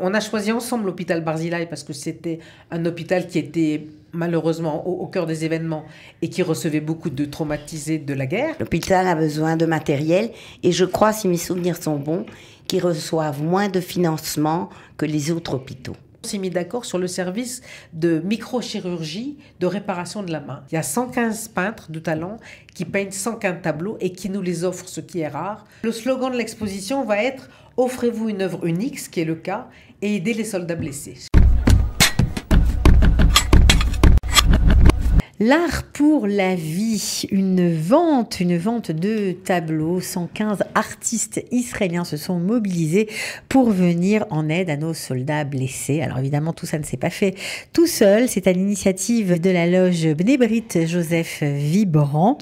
On a choisi ensemble l'hôpital Barzilai parce que c'était un hôpital qui était malheureusement au cœur des événements et qui recevait beaucoup de traumatisés de la guerre. L'hôpital a besoin de matériel et je crois, si mes souvenirs sont bons, qu'ils reçoivent moins de financement que les autres hôpitaux. On s'est mis d'accord sur le service de microchirurgie de réparation de la main. Il y a 115 peintres de talent qui peignent 115 tableaux et qui nous les offrent, ce qui est rare. Le slogan de l'exposition va être « Offrez-vous une œuvre unique », ce qui est le cas, et aidez les soldats blessés. L'art pour la vie, une vente de tableaux. 115 artistes israéliens se sont mobilisés pour venir en aide à nos soldats blessés. Alors évidemment, tout ça ne s'est pas fait tout seul. C'est à l'initiative de la loge Bnei Brit Joseph Vibrant.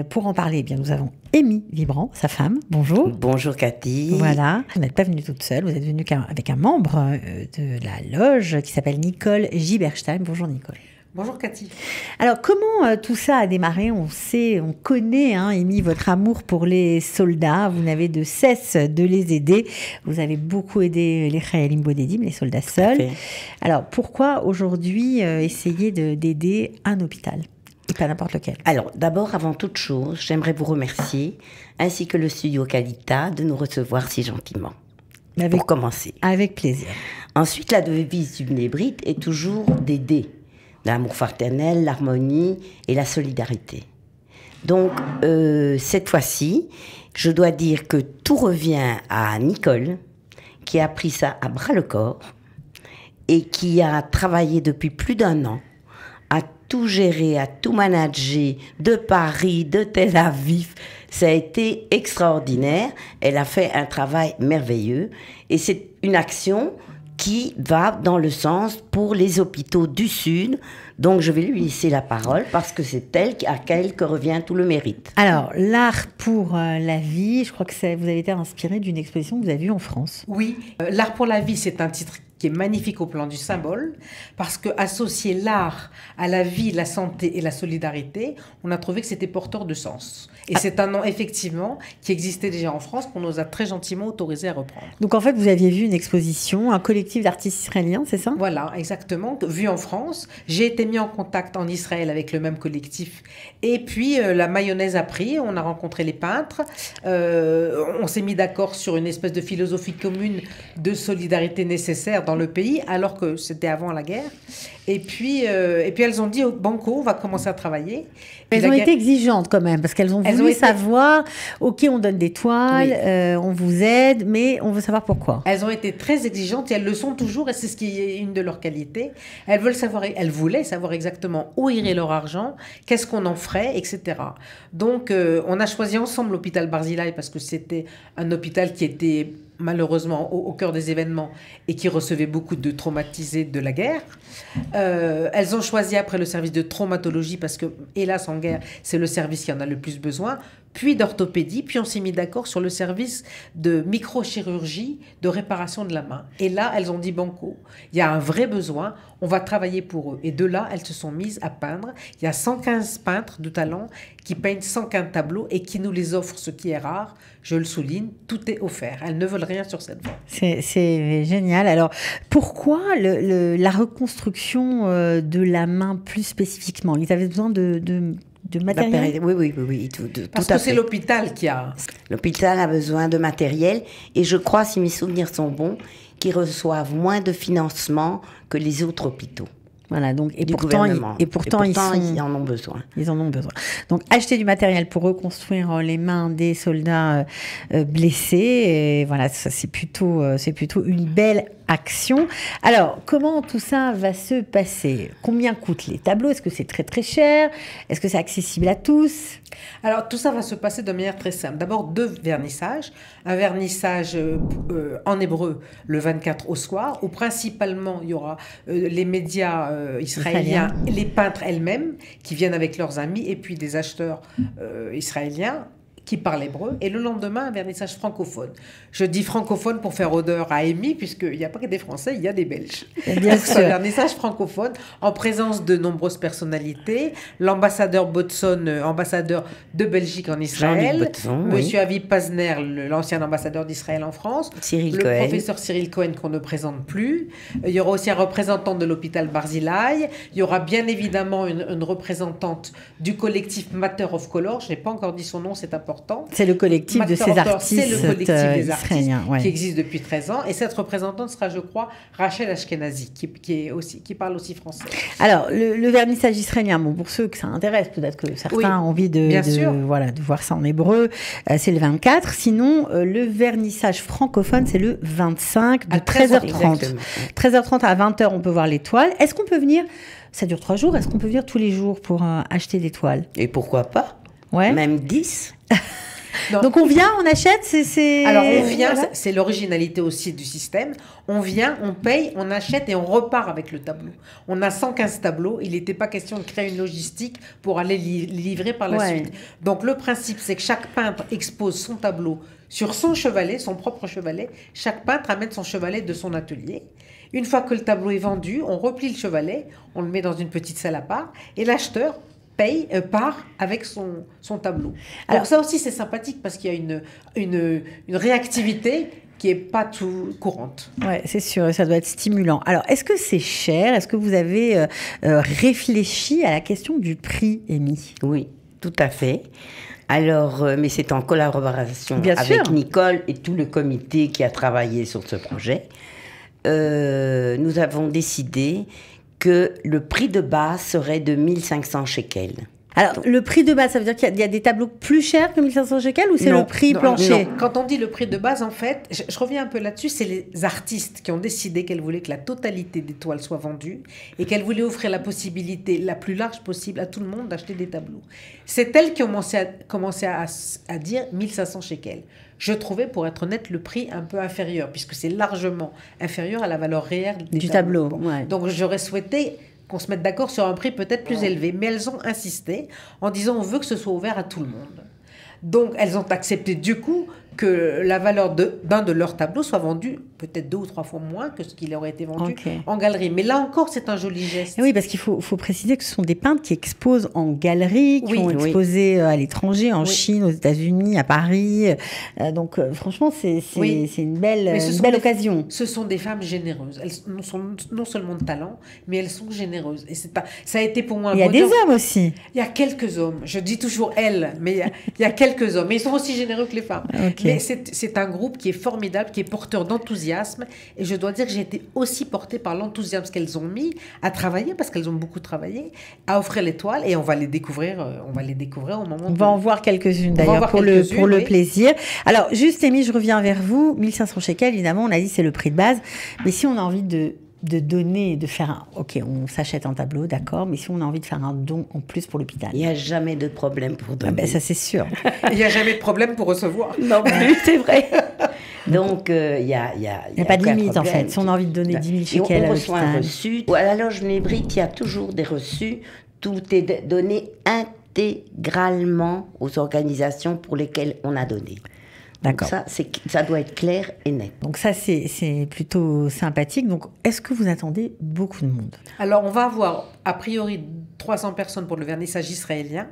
Pour en parler, eh bien, nous avons Amy Vibrant, sa femme. Bonjour. Bonjour Cathy. Voilà, vous n'êtes pas venue toute seule, vous êtes venue avec un membre de la loge qui s'appelle Nicole Giberstein. Bonjour Nicole. Bonjour Cathy. Alors comment tout ça a démarré? On connaît, Amy, votre amour pour les soldats. Vous n'avez de cesse de les aider. Vous avez beaucoup aidé les Chayalim Bodedim, les soldats seuls. Alors pourquoi aujourd'hui essayer d'aider un hôpital et pas n'importe lequel? Alors d'abord, avant toute chose, j'aimerais vous remercier, ainsi que le studio Qualita, de nous recevoir si gentiment. Pour commencer. Avec plaisir. Ensuite, la devise du Bnei Brit est toujours d'aider. L'amour fraternel, l'harmonie et la solidarité. Donc, cette fois-ci, je dois dire que tout revient à Nicole, qui a pris ça à bras-le-corps et qui a travaillé depuis plus d'1 an à tout gérer, à tout manager de Paris, de Tel Aviv. Ça a été extraordinaire. Elle a fait un travail merveilleux et c'est une action qui va dans le sens pour les hôpitaux du Sud. Donc, je vais lui laisser la parole parce que c'est à elle que revient tout le mérite. Alors, l'art pour la vie, je crois que vous avez été inspiré d'une exposition que vous avez vue en France. Oui, l'art pour la vie, c'est un titre qui est magnifique au plan du symbole, parce que associer l'art à la vie, la santé et la solidarité, on a trouvé que c'était porteur de sens. Et c'est un nom, effectivement, qui existait déjà en France, qu'on nous a très gentiment autorisé à reprendre. Donc en fait, vous aviez vu une exposition, un collectif d'artistes israéliens, c'est ça? Voilà, exactement, vu en France. J'ai été mis en contact en Israël avec le même collectif. Et puis, la mayonnaise a pris, on a rencontré les peintres, on s'est mis d'accord sur une espèce de philosophie commune de solidarité nécessaire dans le pays, alors que c'était avant la guerre. Et puis elles ont dit au Banco, on va commencer à travailler. Elles ont été exigeantes quand même, parce qu'elles ont voulu savoir, ok, on donne des toiles, on vous aide, mais on veut savoir pourquoi. Elles ont été très exigeantes et elles le sont toujours, et c'est ce qui est une de leurs qualités. Elles voulaient savoir exactement où irait leur argent, qu'est-ce qu'on en ferait, etc. Donc, on a choisi ensemble l'hôpital Barzilai parce que c'était un hôpital qui était malheureusement au cœur des événements et qui recevait beaucoup de traumatisés de la guerre. Elles ont choisi après le service de traumatologie parce que, hélas, en guerre, c'est le service qui en a le plus besoin, puis d'orthopédie, puis on s'est mis d'accord sur le service de microchirurgie de réparation de la main. Et là, elles ont dit banco, il y a un vrai besoin, on va travailler pour eux. Et de là, elles se sont mises à peindre. Il y a 115 peintres de talent qui peignent 115 tableaux et qui nous les offrent, ce qui est rare. Je le souligne, tout est offert. Elles ne veulent rien sur cette vente. C'est génial. Alors, pourquoi la reconstruction de la main plus spécifiquement? Ils avaient besoin de matériel? Oui. Parce que c'est l'hôpital qui a... L'hôpital a besoin de matériel et je crois, si mes souvenirs sont bons, qu'ils reçoivent moins de financement que les autres hôpitaux. Voilà, donc, et pourtant ils en ont besoin. Ils en ont besoin. Donc, acheter du matériel pour reconstruire les mains des soldats blessés, et voilà, ça c'est plutôt une belle action. Alors, comment tout ça va se passer? Combien coûtent les tableaux? Est-ce que c'est très très cher? Est-ce que c'est accessible à tous? Alors, tout ça va se passer de manière très simple. D'abord, 2 vernissages. Un vernissage en hébreu le 24 au soir, où principalement il y aura les médias israéliens, les peintres elles-mêmes qui viennent avec leurs amis, et puis des acheteurs israéliens qui parle hébreu, et le lendemain, un vernissage francophone. Je dis francophone pour faire honneur à Amy, puisqu'il n'y a pas que des Français, il y a des Belges. Bien sûr. Un vernissage francophone, en présence de nombreuses personnalités, l'ambassadeur Botson, ambassadeur de Belgique en Israël, Botson, Monsieur Aviv Pazner, l'ancien ambassadeur d'Israël en France, Cyril le Cohen. professeur Cyril Cohen qu'on ne présente plus, il y aura aussi un représentant de l'hôpital Barzilai, il y aura bien évidemment une représentante du collectif Matter of Color, je n'ai pas encore dit son nom, c'est important. C'est le collectif de ces artistes c'est le collectif des artistes israéliens, ouais. qui existe depuis 13 ans. Et cette représentante sera, je crois, Rachel Ashkenazi, qui parle aussi français. Alors, le vernissage israélien, bon, pour ceux que ça intéresse, peut-être que certains ont envie de voir ça en hébreu, c'est le 24. Sinon, le vernissage francophone, c'est le 25 de 13h30. 13h30 à 20h, on peut voir l'étoile. Est-ce qu'on peut venir, ça dure 3 jours, est-ce qu'on peut venir tous les jours pour acheter des toiles? Et pourquoi pas? Ouais. Même 10. Donc on vient, on achète, Alors on vient, c'est l'originalité aussi du système. On vient, on paye, on achète et on repart avec le tableau. On a 115 tableaux. Il n'était pas question de créer une logistique pour aller livrer par la suite. Donc le principe, c'est que chaque peintre expose son tableau sur son chevalet, son propre chevalet. Chaque peintre amène son chevalet de son atelier. Une fois que le tableau est vendu, on replie le chevalet, on le met dans une petite salle à part et l'acheteur part avec son tableau. Alors ça aussi c'est sympathique parce qu'il y a une réactivité qui n'est pas tout courante. Ouais, c'est sûr, ça doit être stimulant. Alors, est-ce que c'est cher? Est-ce que vous avez réfléchi à la question du prix, Amy? Oui, tout à fait. Alors, mais c'est en collaboration avec Nicole et tout le comité qui a travaillé sur ce projet. Nous avons décidé que le prix de base serait de 1500 shekels. Alors, le prix de base, ça veut dire qu'il y a des tableaux plus chers que 1500 shekels ou c'est le prix plancher? Non. Quand on dit le prix de base, en fait, je reviens un peu là-dessus, c'est les artistes qui ont décidé qu'elles voulaient que la totalité des toiles soit vendue et qu'elles voulaient offrir la possibilité la plus large possible à tout le monde d'acheter des tableaux. C'est elles qui ont commencé à dire 1500 shekels. Je trouvais, pour être honnête, le prix un peu inférieur, puisque c'est largement inférieur à la valeur réelle du tableau. Donc j'aurais souhaité qu'on se mette d'accord sur un prix peut-être plus élevé. Mais elles ont insisté en disant on veut que ce soit ouvert à tout le monde. Donc elles ont accepté du coup que la valeur d'un de leurs tableaux soit vendue peut-être 2 ou 3 fois moins que ce qu'il aurait été vendu en galerie. Mais là encore, c'est un joli geste. Et oui, parce qu'il faut préciser que ce sont des peintres qui exposent en galerie, qui ont exposé à l'étranger, en Chine, aux États-Unis, à Paris. Donc franchement, c'est une belle occasion. Ce sont des femmes généreuses. Elles sont non seulement de talent, mais elles sont généreuses. Et ça a été pour moi un bonheur. Il y a des hommes aussi. Il y a quelques hommes. Je dis toujours elles, mais il y a quelques hommes. Mais ils sont aussi généreux que les femmes. Mais c'est un groupe qui est formidable, qui est porteur d'enthousiasme. Et je dois dire que j'ai été aussi portée par l'enthousiasme qu'elles ont mis à travailler, parce qu'elles ont beaucoup travaillé, à offrir les toiles. Et on va les découvrir au moment On va en voir quelques-unes d'ailleurs pour le plaisir. Alors, juste, Amy, je reviens vers vous. 1500 shekels, évidemment, on a dit c'est le prix de base. Mais si on a envie de donner, de faire on s'achète un tableau, d'accord, mais si on a envie de faire un don en plus pour l'hôpital. Il n'y a jamais de problème pour donner. Ça, c'est sûr. Il n'y a jamais de problème pour recevoir. Non plus, c'est vrai. Donc, il n'y a pas de limite, en fait. Si on a envie de donner 10 000 shekels à l'hôpital. On reçoit un reçu. À la loge Mébric, il y a toujours des reçus. Tout est donné intégralement aux organisations pour lesquelles on a donné. D'accord. Donc ça doit être clair et net. Donc ça, c'est plutôt sympathique. Donc, est-ce que vous attendez beaucoup de monde? Alors, on va avoir, a priori, 300 personnes pour le vernissage israélien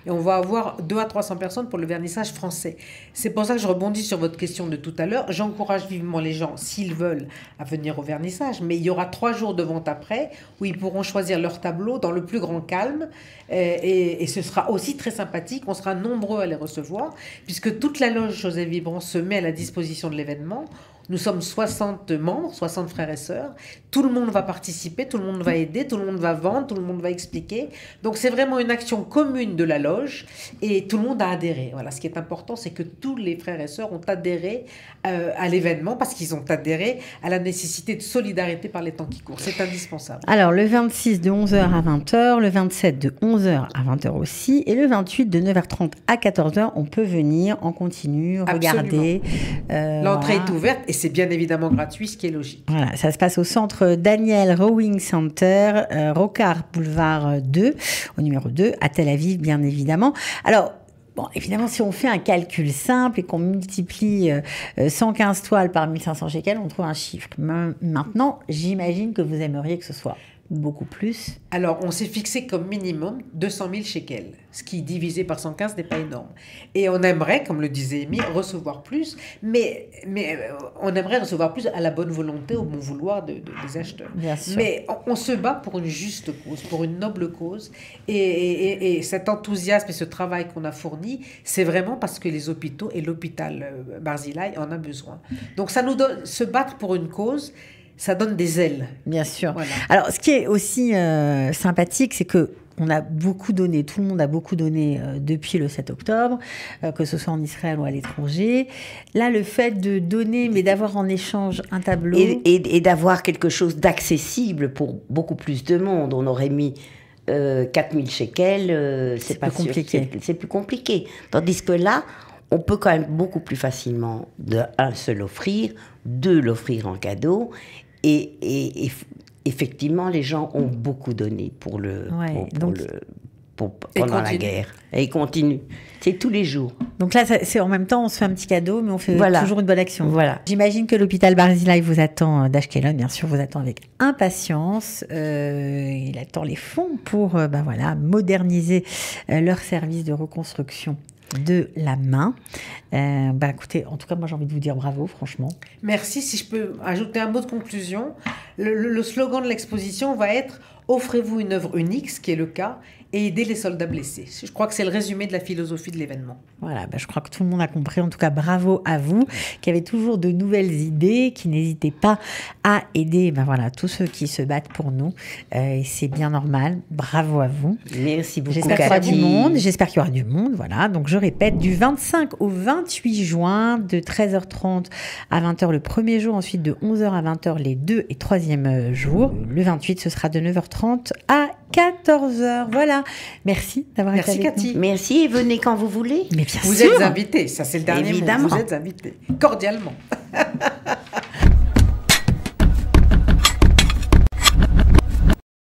et on va avoir 200 à 300 personnes pour le vernissage français. C'est pour ça que je rebondis sur votre question de tout à l'heure. J'encourage vivement les gens, s'ils veulent, à venir au vernissage, mais il y aura 3 jours de vente après où ils pourront choisir leur tableau dans le plus grand calme et ce sera aussi très sympathique. On sera nombreux à les recevoir puisque toute la loge Joseph Vibron se met à la disposition de l'événement. Nous sommes 60 membres, 60 frères et sœurs. Tout le monde va participer, tout le monde va aider, tout le monde va vendre, tout le monde va expliquer. Donc c'est vraiment une action commune de la loge et tout le monde a adhéré. Voilà, ce qui est important, c'est que tous les frères et sœurs ont adhéré à l'événement parce qu'ils ont adhéré à la nécessité de solidarité par les temps qui courent. C'est indispensable. Alors le 26 de 11h à 20h, le 27 de 11h à 20h aussi et le 28 de 9h30 à 14h, on peut venir en continu, regarder. L'entrée est ouverte et c'est bien évidemment gratuit, ce qui est logique. Voilà, ça se passe au centre Daniel Rowing Center, Rocard Boulevard 2, au numéro 2, à Tel Aviv, bien évidemment. Alors, Bon, évidemment, si on fait un calcul simple et qu'on multiplie 115 toiles par 1500 shekels, on trouve un chiffre. Maintenant, j'imagine que vous aimeriez que ce soit beaucoup plus. Alors, on s'est fixé comme minimum 200 000 shekels, ce qui, divisé par 115, n'est pas énorme. Et on aimerait, comme le disait Amy, recevoir plus, mais on aimerait recevoir plus à la bonne volonté, au bon vouloir des acheteurs. Bien sûr. Mais on se bat pour une juste cause, pour une noble cause, et cet enthousiasme et ce travail qu'on a fourni, c'est vraiment parce que les hôpitaux et l'hôpital Barzilai en a besoin. Donc, ça nous donne, se battre pour une cause, ça donne des ailes. Bien sûr. Voilà. Alors, ce qui est aussi sympathique, c'est que on a beaucoup donné, tout le monde a beaucoup donné depuis le 7 octobre, que ce soit en Israël ou à l'étranger. Là, le fait de donner, mais d'avoir en échange un tableau... Et d'avoir quelque chose d'accessible pour beaucoup plus de monde. On aurait mis 4000 shekels, c'est pas plus compliqué. C'est plus compliqué. Tandis que là, on peut quand même beaucoup plus facilement, se l'offrir, l'offrir en cadeau, et effectivement, les gens ont beaucoup donné pendant la guerre. Et ils continuent. C'est tous les jours. Donc là, c'est en même temps, on se fait un petit cadeau, mais on fait toujours une bonne action. Voilà. J'imagine que l'hôpital Barzilai vous attend, d'Ashkelon, bien sûr, vous attend avec impatience. Il attend les fonds pour moderniser leur service de reconstruction de la main. Écoutez, en tout cas, moi j'ai envie de vous dire bravo, franchement. Merci. Si je peux ajouter un mot de conclusion, le slogan de l'exposition va être « Offrez-vous une œuvre unique », ce qui est le cas, et aidez les soldats blessés. Je crois que c'est le résumé de la philosophie de l'événement. Voilà, je crois que tout le monde a compris. En tout cas, bravo à vous, qui avez toujours de nouvelles idées, qui n'hésitez pas à aider tous ceux qui se battent pour nous. Et c'est bien normal. Bravo à vous. Merci beaucoup. J'espère qu'il y aura du monde. J'espère qu'il y aura du monde. Voilà. Donc, je répète, du 25 au 28 juin, de 13h30 à 20h le premier jour, ensuite de 11h à 20h les 2 et 3e jours. Le 28, ce sera de 9h30 à 14h. Voilà. Merci d'avoir été avec Cathy. nous. Merci et venez quand vous voulez. Mais bien Vous sûr. êtes invités, ça c'est le dernier mot. Évidemment. Vous êtes invités, cordialement.